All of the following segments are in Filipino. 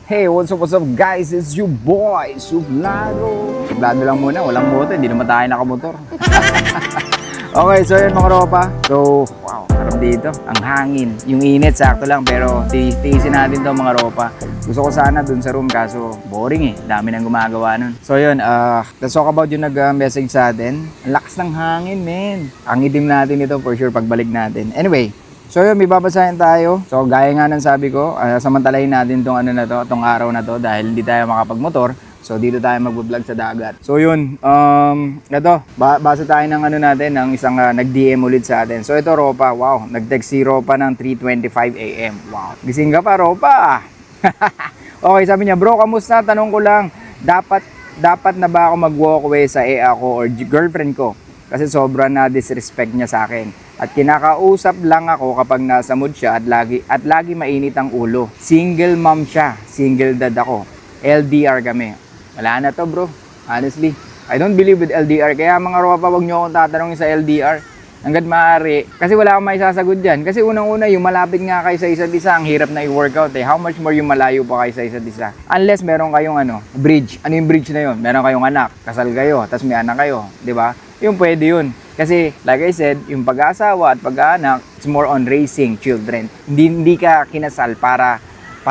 Hey, what's up guys? It's you boy, Sublado. Sublado lang muna, walang moto, hindi naman tayo nakamotor. Okay, so yun mga ropa. So, wow, harap dito. Ang hangin. Yung init, sakto lang. Pero tiisin natin to mga ropa. Gusto ko sana dun sa room kaso boring eh. Dami nang gumagawa nun. So yun, let's talk about yung nag-message sa atin. Ang lakas ng hangin, men. Ang itim natin ito for sure pagbalik natin. Anyway, so yun, may babasahin tayo. So gaya nga ng sabi ko, samantalahin natin tong ano na to, tong araw na to dahil hindi tayo makapagmotor. So dito tayo magbo-vlog sa dagat. So yun, ito, basa tayo ng ano natin, ng isang nag-DM ulit sa atin. So ito Ropa, wow, nag-text si Ropa ng 3:25 AM. Wow, gising ka pa Ropa. Okay, sabi niya, bro, kamusta? Tanong ko lang, dapat na ba ako mag-walkway sa EA ko or girlfriend ko? Kasi sobra na disrespect niya sa akin. At kinakausap lang ako kapag nasa mood siya at lagi mainit ang ulo. Single mom siya, single dad ako. LDR kami. Wala na to bro, honestly. I don't believe with LDR. Kaya mga ropa, wag nyo akong tatanungin sa LDR. Hanggat maaari. Kasi wala akong may sasagot dyan. Kasi unang-una, yung malapit nga kayo sa isa't isa, ang hirap na i-workout eh. How much more yung malayo pa kayo sa isa't isa? Unless meron kayong bridge. Ano yung bridge na yun? Meron kayong anak, kasal kayo, tapos may anak kayo. Di ba? Yung pwede yun. Kasi, like I said, yung pag-aasawa at pag-aanak, it's more on raising children. Hindi ka kinasal para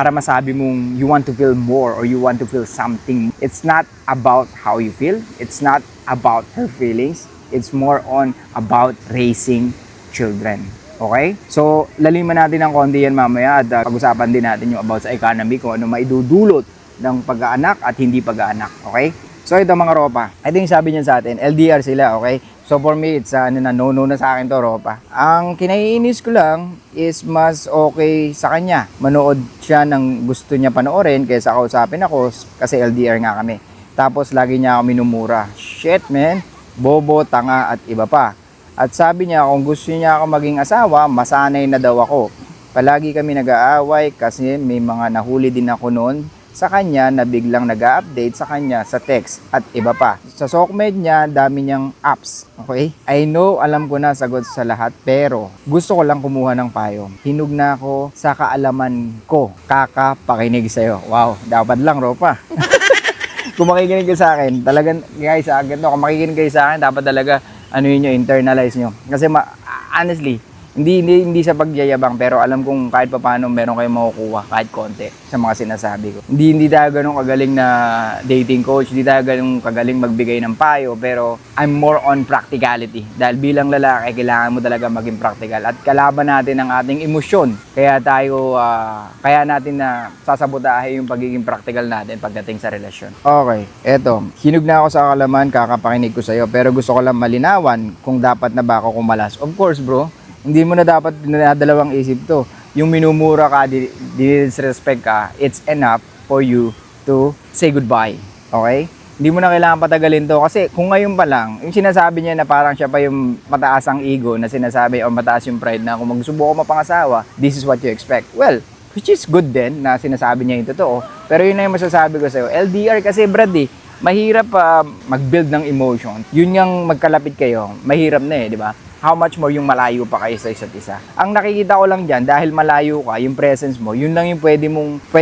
masabi mong you want to feel more or you want to feel something. It's not about how you feel. It's not about her feelings. It's more on about raising children. Okay? So, laliman natin ng konti yan mamaya at pag-usapan din natin yung about sa economy kung ano maidudulot ng pag-aanak at hindi pag-aanak. Okay? So, ito mga ropa. Ito yung sabi niya sa atin. LDR sila, okay? So, for me, it's no na sa akin to, ropa. Ang kinaiinis ko lang is mas okay sa kanya. Manood siya ng gusto niya panoorin kaysa kausapin ako kasi LDR nga kami. Tapos, lagi niya ako minumura. Shit, man. Bobo, tanga, at iba pa. At sabi niya, kung gusto niya ako maging asawa, masanay na daw ako. Palagi kami nag-aaway kasi may mga nahuli din ako noon sa kanya na biglang nag-update sa kanya sa text at iba pa. Sa sockmed niya, dami niyang apps. Okay? I know, alam ko na sagot sa lahat, pero gusto ko lang kumuha ng payo. Hinug na ako sa kaalaman ko. Pakinig sa'yo. Wow, dapat lang, Ropa. Kung makikinig kayo sa akin, talagang guys, kung makikinig kayo sa akin, dapat talaga yun nyo, internalize nyo. Kasi honestly, hindi sa pagyayabang, pero alam kong kahit paano meron kayong makukuha kahit konti sa mga sinasabi ko. Hindi tayo ganun kagaling na dating coach, hindi tayo ganun kagaling magbigay ng payo, pero I'm more on practicality. Dahil bilang lalaki, kailangan mo talaga maging practical at kalaban natin ang ating emosyon. Kaya natin na sasabotahe yung pagiging practical natin pagdating sa relasyon. Okay, eto. Hinug na ako sa kalaman, kakapakinig ko sa'yo, pero gusto ko lang malinawan kung dapat na ba ako kumalas. Of course, bro. Hindi mo na dapat dinadalawang isip to. Yung minumura ka, disrespect ka, it's enough for you to say goodbye. Okay? Hindi mo na kailangan patagalin to. Kasi kung ngayon pa lang, yung sinasabi niya na parang siya pa yung mataas ang ego na sinasabi o mataas yung pride na kung magsubukan mo mapangasawa, this is what you expect. Well, which is good din na sinasabi niya yung totoo. Pero yun na yung masasabi ko sa'yo. LDR kasi Brad mahirap mag-build ng emotion. Yun yung magkalapit kayo, mahirap na di ba? How much more yung malayo pa kayo sa isa't isa. Ang nakikita ko lang dyan, dahil malayo ka, yung presence mo, yun lang yung pwede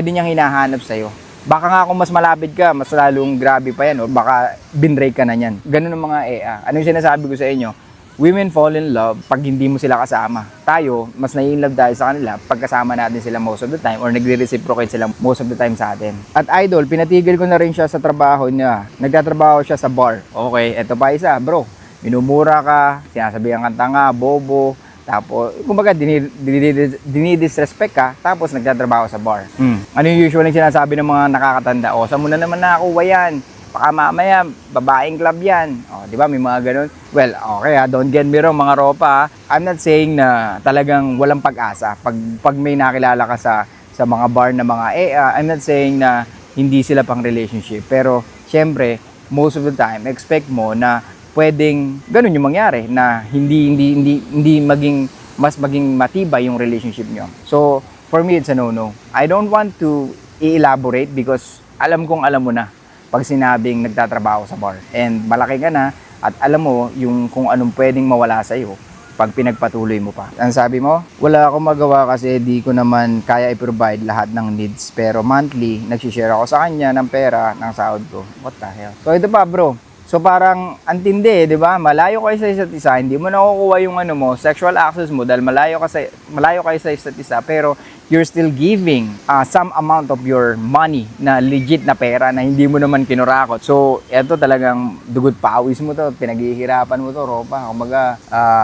niyang hinahanap sa'yo. Baka nga kung mas malapit ka, mas lalong grabe pa yan, o baka binrake ka na yan. Ganun ang mga EA. Ano yung sinasabi ko sa inyo? Women fall in love pag hindi mo sila kasama. Tayo, mas nai-inlove tayo sa kanila pag kasama natin sila most of the time or nagre-reciprocate sila most of the time sa atin. At idol, pinatigil ko na rin siya sa trabaho niya. Nagtatrabaho siya sa bar. Okay, eto pa isa, bro. Minumura ka, sinasabihan kang tanga, bobo, tapos, kumbaga, dinidisrespect ka, tapos nagtatrabaho sa bar. Ano yung usually sinasabi ng mga nakakatanda? O, saan mo na naman nakakuha yan? Baka mamaya, babaeng club yan. O, di ba, may mga ganun. Well, okay don't get me wrong, mga ropa. I'm not saying na talagang walang pag-asa. Pag may nakilala ka sa mga bar na mga I'm not saying na hindi sila pang relationship. Pero, syempre, most of the time, expect mo na pwedeng ganun yung mangyari na hindi maging matibay yung relationship nyo. So, for me, it's a no-no. I don't want to i-elaborate because alam kong alam mo na pag sinabing nagtatrabaho sa bar. And malaki ka na at alam mo yung kung anong pwedeng mawala sa'yo pag pinagpatuloy mo pa. Ang sabi mo, wala akong magawa kasi di ko naman kaya i-provide lahat ng needs. Pero monthly, nagsishare ako sa kanya ng pera ng sahod ko. What the hell? So ito pa bro. So parang antindi, 'di ba? Malayo kayo sa isa't isa, hindi mo nakukuha yung ano mo, sexual access mo dahil malayo kayo sa isa't isa, pero you're still giving some amount of your money na legit na pera na hindi mo naman kinurakot. So, eto talagang dugot pawis mo to, pinaghihirapan mo to, Ropa. Kumbaga,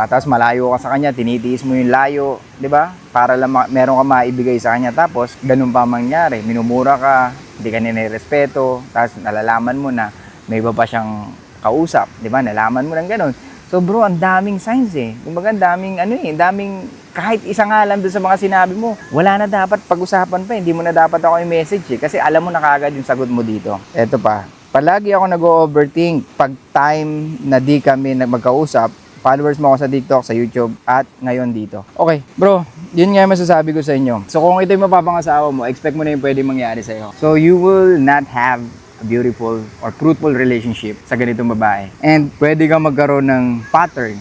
tapos malayo ka sa kanya, tinitiis mo yung layo, 'di ba? Para lang meron ka maibigay sa kanya. Tapos ganun pa mangyari, minumura ka, hindi ka nirespeto, tapos nalalaman mo na may iba pa siyang kausap, di ba? Nalaman mo ng ganun. So bro, ang daming signs eh. Kumbaga, daming kahit isa nga lang doon sa mga sinabi mo, wala na dapat pag-usapan pa, hindi mo na dapat ako i-message eh. Kasi alam mo na kagad yung sagot mo dito. Eto pa, palagi ako nag-overthink pag time na di kami magkausap. Followers mo ako sa TikTok, sa YouTube, at ngayon dito. Okay, bro, yun nga yung masasabi ko sa inyo. So kung ito yung mapapangasawa mo, expect mo na yung pwede mangyari sa'yo. So you will not have beautiful or fruitful relationship sa ganitong babae. And pwede kang magkaroon ng pattern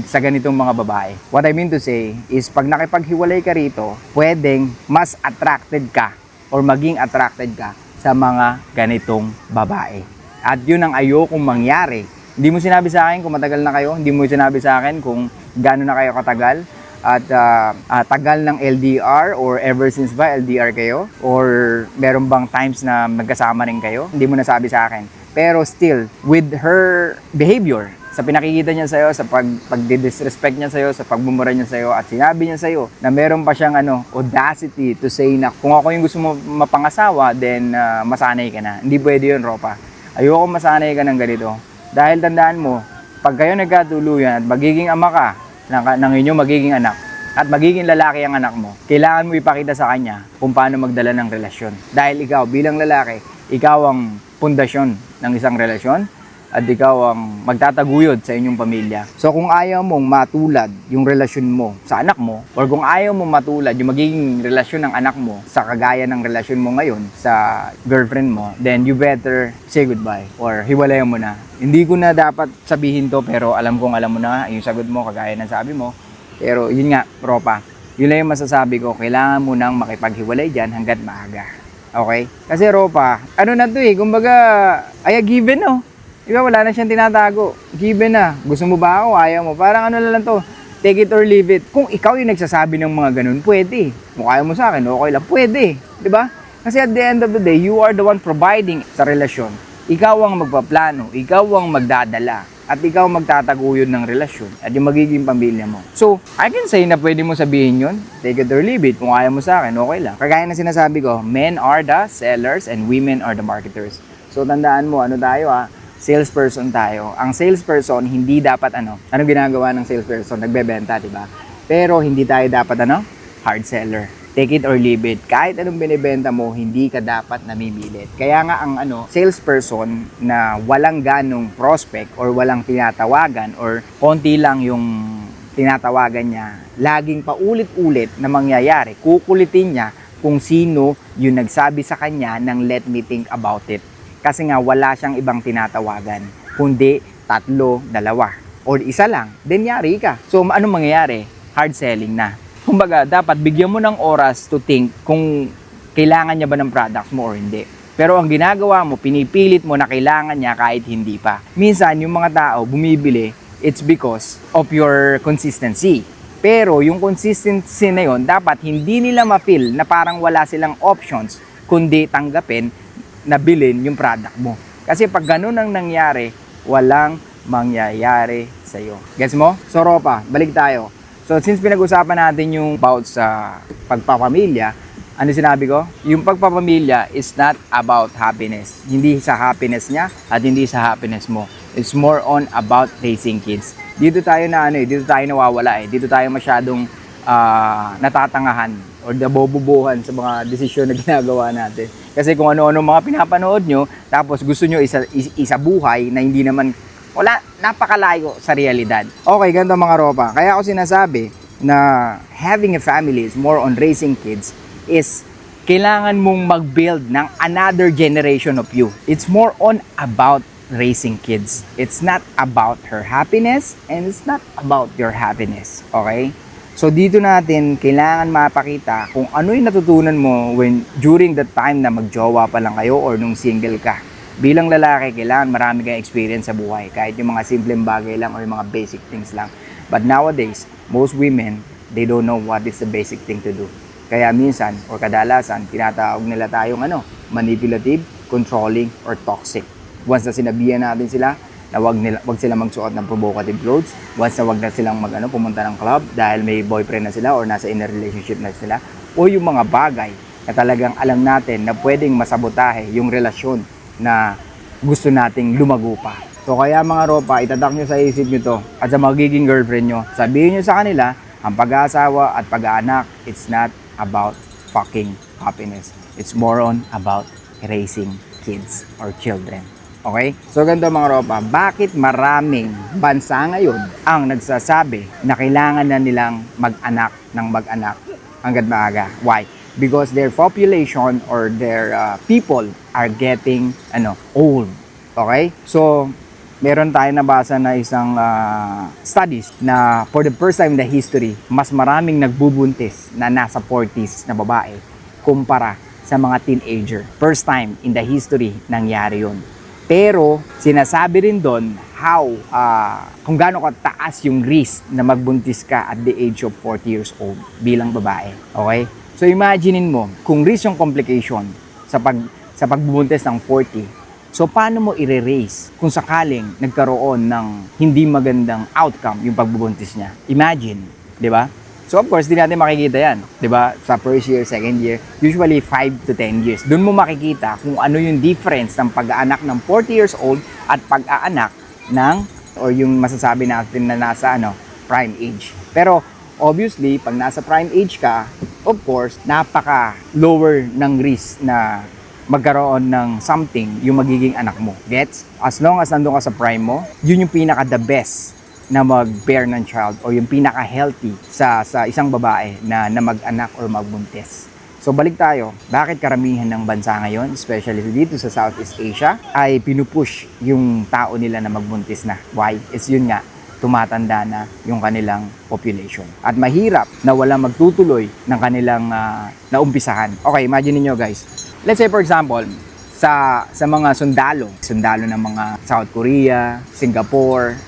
sa ganitong mga babae. What I mean to say is pag nakipaghiwalay ka rito, pwedeng mas attracted ka or maging attracted ka sa mga ganitong babae. At yun ang ayokong mangyari. Hindi mo sinabi sa akin kung matagal na kayo, hindi mo sinabi sa akin kung gaano na kayo katagal. At tagal ng LDR or ever since ba LDR kayo? Or meron bang times na magkasama rin kayo? Hindi mo nasabi sa akin. Pero still, with her behavior, sa pinakikita niya sa'yo, sa pag-disrespect niya sa'yo, sa pagmumura niya sa'yo, at sinabi niya sa'yo na meron pa siyang audacity to say na kung ako yung gusto mo mapangasawa, then masanay ka na. Hindi pwede yun, Ropa. Ayoko masanay ka ng ganito. Dahil tandaan mo, pag kayo nagkatuluyan at magiging ama ka, ng inyong magiging anak at magiging lalaki ang anak mo, kailangan mo ipakita sa kanya kung paano magdala ng relasyon. Dahil ikaw bilang lalaki, ikaw ang pundasyon ng isang relasyon at ikaw ang magtataguyod sa inyong pamilya. So kung ayaw mong matulad yung relasyon mo sa anak mo, or kung ayaw mong matulad yung magiging relasyon ng anak mo sa kagaya ng relasyon mo ngayon sa girlfriend mo, then you better say goodbye or hiwalayan mo na. Hindi ko na dapat sabihin to, pero alam kong alam mo na yung sagot mo kagaya ng sabi mo. Pero yun nga, Ropa, yun lang yung masasabi ko, kailangan mo nang makipaghiwalay dyan hanggat maaga. Okay? Kasi Ropa, ano na to eh, kumbaga, given no. Diba, wala na siyang tinatago. Given na. Gusto mo ba ako? Ayaw mo. Parang ano lang to. Take it or leave it. Kung ikaw yung nagsasabi ng mga ganun, pwede. Kung ayaw mo sa akin, okay lang. Pwede. Diba? Kasi at the end of the day, you are the one providing sa relasyon. Ikaw ang magpaplano. Ikaw ang magdadala. At ikaw magtataguyod ng relasyon. At yung magiging pamilya mo. So, I can say na pwede mo sabihin yun. Take it or leave it. Kung ayaw mo sa akin, okay lang. Kagaya na sinasabi ko, men are the sellers and women are the marketers. So, tandaan mo, ano tayo salesperson tayo. Ang salesperson, hindi dapat ano ginagawa ng salesperson? Nagbebenta, diba? Pero hindi tayo dapat hard seller. Take it or leave it. Kahit anong binibenta mo, hindi ka dapat namimilit. Kaya nga ang salesperson na walang ganong prospect or walang tinatawagan or konti lang yung tinatawagan niya, laging paulit-ulit na mangyayari. Kukulitin niya kung sino yung nagsabi sa kanya ng let me think about it. Kasi nga wala siyang ibang tinatawagan, kundi 3, 2, or isa lang, then yari ka. So anong mangyayari? Hard selling na. Kumbaga, dapat bigyan mo ng oras to think kung kailangan niya ba ng products mo or hindi. Pero ang ginagawa mo, pinipilit mo na kailangan niya kahit hindi pa. Minsan, yung mga tao bumibili, it's because of your consistency. Pero yung consistency na yun, dapat hindi nila ma-feel na parang wala silang options, kundi tanggapin na bilhin yung product mo. Kasi pag ganun ang nangyari, walang mangyayari sa'yo. Gets mo? So Ropa, balik tayo. So since pinag-usapan natin yung about sa pagpapamilya, ano sinabi ko? Yung pagpapamilya is not about happiness. Hindi sa happiness niya at hindi sa happiness mo. It's more on about raising kids. Dito tayo dito tayo nawawala eh. Dito tayo masyadong natatangahan or nabobobohan sa mga desisyon na ginagawa natin. Kasi kung ano-ano mga pinapanood nyo, tapos gusto nyo isa buhay na hindi naman, wala, napakalayo sa realidad. Okay, ganito mga Ropa. Kaya ako sinasabi na having a family is more on raising kids is kailangan mong mag-build ng another generation of you. It's more on about raising kids. It's not about her happiness and it's not about your happiness. Okay? So dito natin kailangan mapakita kung ano yung natutunan mo during the time na magjowa pa lang kayo or nung single ka. Bilang lalaki, kailangan marami kang experience sa buhay. Kahit yung mga simpleng bagay lang or yung mga basic things lang. But nowadays, most women, they don't know what is the basic thing to do. Kaya minsan or kadalasan, tinatawag nila tayong manipulative, controlling, or toxic. Once na sinabihan natin sila na wag sila magsuot ng provocative clothes, once na wag na silang pumunta ng club dahil may boyfriend na sila or nasa in a relationship na sila, o yung mga bagay na talagang alam natin na pwedeng masabotahe yung relasyon na gusto nating lumago pa. So kaya mga ropa, itatak nyo sa isip nyo to at sa magiging girlfriend nyo, sabihin nyo sa kanila, ang pag-aasawa at pag-aanak, it's not about fucking happiness. It's more on about raising kids or children. Okay? So ganito mga ropa, bakit maraming bansa ngayon ang nagsasabi na kailangan na nilang mag-anak ng mag-anak hanggat maaga? Why? Because their population or their people are getting old. Okay? So, meron tayo nabasa na isang studies na for the first time in the history, mas maraming nagbubuntis na nasa 40s na babae kumpara sa mga teenager. First time in the history nangyari yun. Pero, sinasabi rin doon kung gaano kataas yung risk na magbuntis ka at the age of 40 years old bilang babae. Okay? So imaginein mo, kung risk yung complication sa pagbubuntis ng 40, so paano mo i-raise kung sakaling nagkaroon ng hindi magandang outcome yung pagbubuntis niya? Imagine, di ba? So of course, di natin makikita yan, di ba? Sa first year, second year, usually 5 to 10 years. Doon mo makikita kung ano yung difference ng pag-aanak ng 40 years old at pag-aanak or yung masasabi natin na nasa prime age. Pero obviously, pag nasa prime age ka, of course, napaka-lower ng risk na magkaroon ng something yung magiging anak mo. Gets? As long as nandun ka sa prime mo, yun yung pinaka-the best na mag-bear ng child o yung pinaka-healthy sa isang babae na mag-anak or magbuntis. So balik tayo, bakit karamihan ng bansa ngayon, especially dito sa Southeast Asia, ay pinupush yung tao nila na magbuntis na? Why? It's yun nga, tumatanda na yung kanilang population. At mahirap na wala magtutuloy ng kanilang naumpisahan. Okay, imagine niyo guys. Let's say for example, sa mga sundalo ng mga South Korea, Singapore,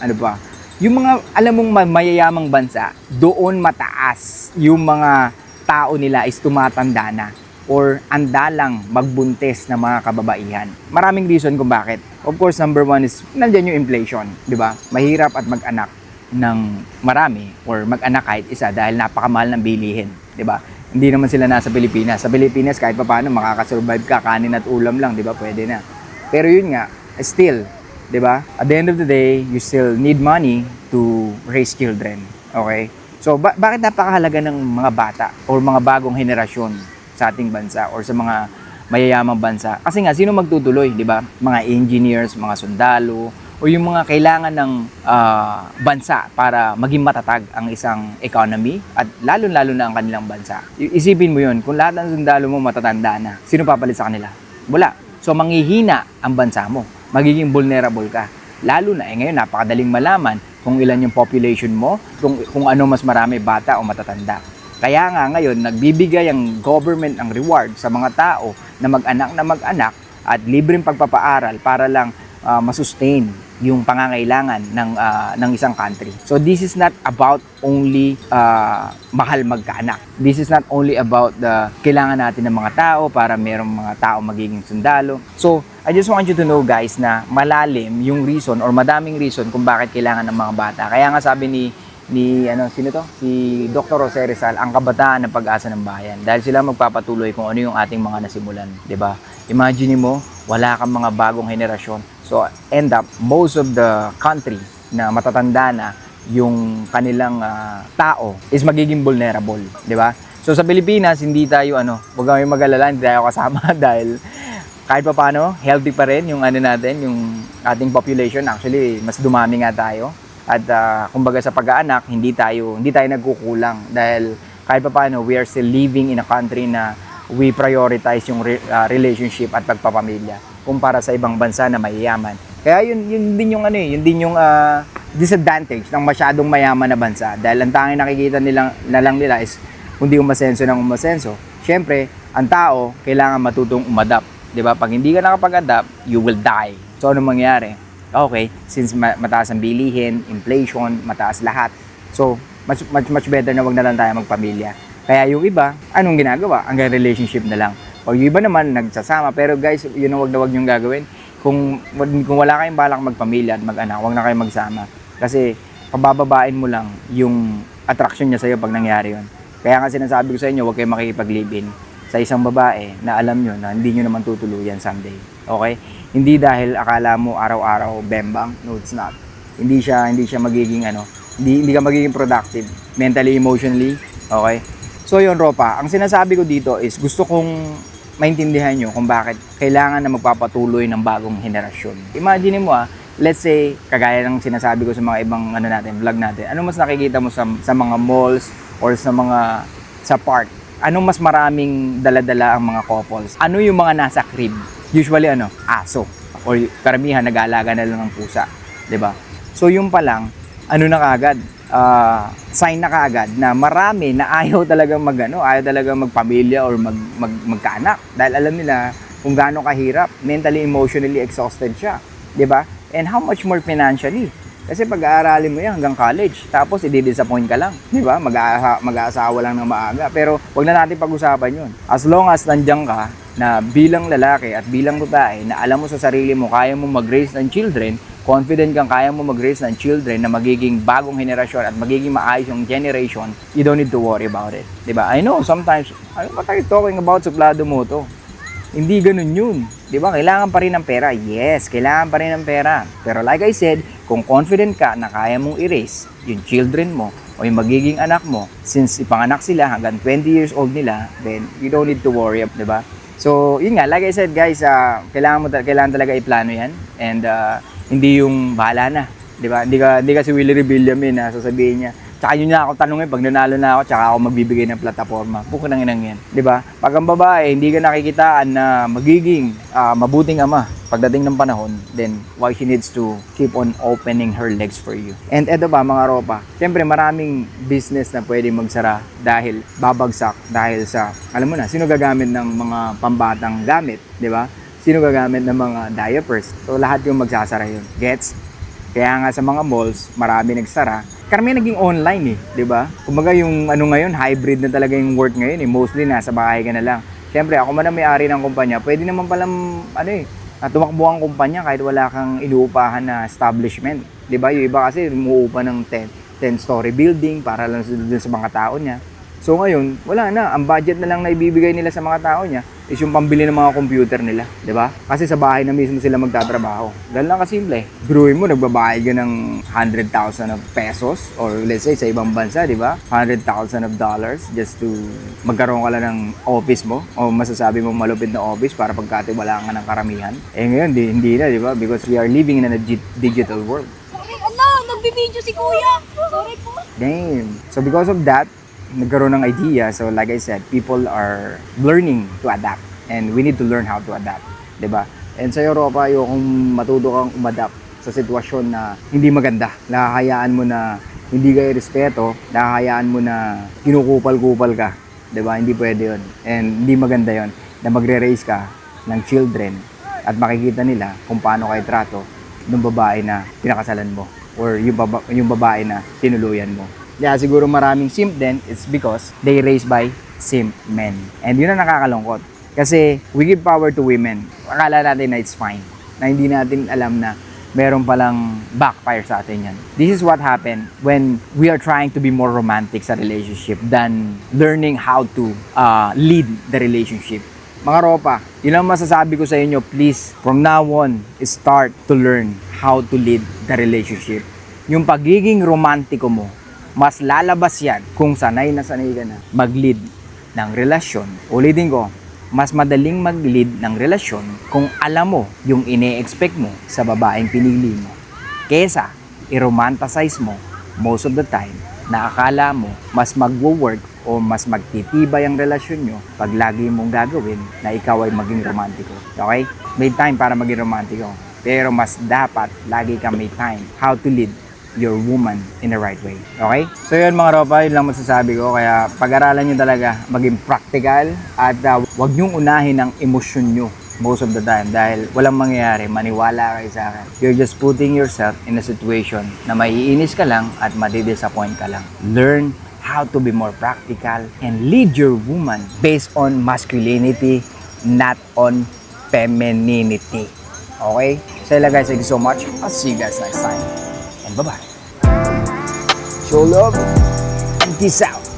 yung mga alam mong mayayamang bansa, doon mataas yung mga tao nila is tumatanda na or andalang magbuntis na mga kababaihan. Maraming reason kung bakit. Of course, number one is nandiyan yung inflation, di ba? Mahirap at mag-anak ng marami or mag-anak kahit isa dahil napakamahal ng bilihin, di ba? Hindi naman sila nasa Pilipinas. Sa Pilipinas, kahit pa paano, makakasurvive ka, kanin at ulam lang, di ba? Pwede na. Pero yun nga, still, di ba? At the end of the day, you still need money to raise children, okay? So, bakit napakahalaga ng mga bata or mga bagong henerasyon sa ating bansa or sa mga mayayamang bansa? Kasi nga, sino magtutuloy, di ba? Mga engineers, mga sundalo, o yung mga kailangan ng bansa para maging matatag ang isang economy at lalo-lalo na ang kanilang bansa. Isipin mo yun, kung lahat ng sundalo mo matatanda na, sino papalit sa kanila? Wala. So, manghihina ang bansa mo. Magiging vulnerable ka. Lalo na, ngayon, napakadaling malaman kung ilan yung population mo, kung ano mas marami, bata o matatanda. Kaya nga ngayon, nagbibigay ang government ang reward sa mga tao na mag-anak at libreng pagpapaaral para lang masustain yung pangangailangan ng isang country. So this is not about only mahal magkaanak. This is not only about the kailangan natin ng mga tao para merong mga tao magiging sundalo. So I just want you to know guys na malalim yung reason or madaming reason kung bakit kailangan ng mga bata. Kaya nga sabi ni si Dr. Jose Rizal, ang kabataan ng pag-asa ng bayan. Dahil sila magpapatuloy kung ano yung ating mga nasimulan, 'di ba? Imagine mo, wala kang mga bagong henerasyon. So end up most of the country na matatanda na yung kanilang tao is magiging vulnerable, 'di ba? So sa Pilipinas, hindi tayo wag kayong mag-alala, hindi tayo kasama dahil kahit pa paano, healthy pa rin yung natin, yung ating population. Actually, mas dumami nga tayo. At kumbaga sa pag-aanak, hindi tayo nagkukulang dahil kahit pa paano, we are still living in a country na we prioritize yung relationship at pagpapamilya kumpara sa ibang bansa na mayayaman Kaya yun din yung yun din yung disadvantage ng masyadong mayaman na bansa. Dahil ang tanging nakikita na lang nila is kundi umasenso ng umasenso. Siyempre, ang tao kailangan matutong umadapt. 'Di ba? Pag hindi ka nakapag-adapt, you will die. So ano mangyayari? Okay, since mataas ang bilihin, inflation, mataas lahat. So much better na wag na lang tayo magpamilya. Kaya yung iba, anong ginagawa? Hanggang relationship na lang. O yung iba naman nagsasama. Pero guys, yun ang wag na wag niyong gagawin. Kung wala kayong balak magpamilya at mag-anak, wag na kayong magsama. Kasi pabababain mo lang yung attraction niya sa'yo pag nangyari yun. Kaya nga sinasabi ko sa inyo, huwag kayong makikipag-live-in sa isang babae na alam nyo na hindi nyo naman tutuluyan someday. Okay? Hindi dahil akala mo araw-araw bembang. No, it's not. Hindi siya magiging hindi ka magiging productive mentally, emotionally. Okay? So yun, Ropa, ang sinasabi ko dito is gusto kong maintindihan nyo kung bakit kailangan na magpapatuloy ng bagong henerasyon. Imagine mo let's say, kagaya ng sinasabi ko sa mga ibang vlog natin, ano mas nakikita mo sa mga malls or sa park? Anong mas maraming dala-dala ang mga couples? Ano yung mga nasa crib? Usually aso. Or karamihan nag-aalaga na lang ng pusa. 'Di ba? So yung pa lang, na kaagad? Sign na kaagad na marami na ayaw talagang ayaw talagang magpamilya or magkaanak. Dahil alam nila kung gaano kahirap, mentally, emotionally exhausted siya. 'Di ba? And how much more financially? Kasi pag-aaralin mo yan hanggang college, tapos i-disappoint ka lang. Di ba? Mag-aasawa lang ng maaga. Pero wag na natin pag-usapan yun. As long as nandiyan ka na bilang lalaki at bilang babae na alam mo sa sarili mo, kaya mo mag-raise ng children, confident kang kaya mo mag-raise ng children na magiging bagong henerasyon at magiging maayos yung generation, you don't need to worry about it. Di ba? I know, sometimes, what are you talking about, suplado mo to? Hindi ganun yun. Di ba? Kailangan pa rin ng pera. Yes, kailangan pa rin ng pera. Pero like I said, kung confident ka na kaya mong i-raise yung children mo o yung magiging anak mo, since ipanganak sila hanggang 20 years old nila, then you don't need to worry. Di ba? So, yun nga, like I said guys, kailangan talaga iplano yan. And hindi yung bahala na. Di ba? Hindi ka si Willie Revillamin na sasabihin niya, tsaka yun na ako tanongin, pag nanalo na ako, tsaka ako magbibigay ng plataforma. Puko nang inang yan. Diba? Pag ang babae, hindi ka nakikitaan na magiging mabuting ama pagdating ng panahon, then why she needs to keep on opening her legs for you. And eto ba mga Ropa, syempre maraming business na pwede magsara dahil babagsak, dahil sa, alam mo na, sino gagamit ng mga pambatang gamit, diba? Sino gagamit ng mga diapers? So lahat yung magsasara yun. Gets? Kaya nga sa mga malls, marami nagsara. Karamihan naging online 'di ba? Kumbaga yung ngayon, hybrid na talaga yung work ngayon Mostly nasa bahay ka na lang. Siyempre, ako man ang may-ari ng kumpanya, pwede naman palang tumakbo ang kumpanya kahit wala kang inuupahan na establishment. 'Di ba? Yung iba kasi umuupa ng 10-story building para lang dun sa mga tao niya. So ngayon, wala na. Ang budget na lang na ibibigay nila sa mga tao niya is yung pambili ng mga computer nila, di ba? Kasi sa bahay na mismo sila magtatrabaho. Ganun lang kasimple. Biruin mo, nagbabayad ka ng 100,000 of pesos or let's say sa ibang bansa, di ba? 100,000 of dollars just to magkaroon ka lang ng office mo o masasabi mo malupit na office para pagkatiwalaan ka ng karamihan. Ngayon, hindi na, di ba? Because we are living in a digital world. Nagbibideo si Kuya. Sorry po. Damn. So because of that, nagkaroon ng idea. So like I said, people are learning to adapt and we need to learn how to adapt, 'di ba? And sa Europa, yung matuto kang umadapt sa sitwasyon na hindi maganda. Nakahayaan mo na hindi ka irespeto, nakahayaan mo na kinukupal-kupal ka, 'di ba? Hindi pwede 'yon. And hindi maganda 'yon na magre-raise ka ng children at makikita nila kung paano kayo trato ng babae na pinakasalan mo or yung babae na tinuluyan mo. Yeah, siguro maraming simp din, it's because they raised by simp men. And yun ang nakakalungkot. Kasi we give power to women. Akala natin na it's fine. Na hindi natin alam na meron palang backfire sa atin yan. This is what happened when we are trying to be more romantic sa relationship than learning how to lead the relationship. Mga Ropa, yun ang masasabi ko sa inyo, please, from now on, start to learn how to lead the relationship. Yung pagiging romantiko mo, mas lalabas yan kung sanay na sanay ka na mag-lead ng relasyon. Ulitin ko, mas madaling mag-lead ng relasyon kung alam mo yung ine-expect mo sa babaeng pinili mo. Kesa i-romanticize mo most of the time na akala mo mas magwo-work o mas magtitibay ang relasyon nyo pag lagi mong gagawin na ikaw ay maging romantiko. Okay? May time para maging romantiko. Pero mas dapat lagi kang may time how to lead your woman in the right way. Okay? So yun mga ropa, yun lang masasabi ko. Kaya pag-aralan nyo talaga, maging practical at wag nyong unahin ang emosyon nyo most of the time dahil walang mangyayari, maniwala kayo sa akin. You're just putting yourself in a situation na maiinis ka lang at madidisappoint ka lang. Learn how to be more practical and lead your woman based on masculinity, not on femininity. Okay? So yun lang guys, thank you so much. I'll see you guys next time. And bye-bye. Show love and peace out.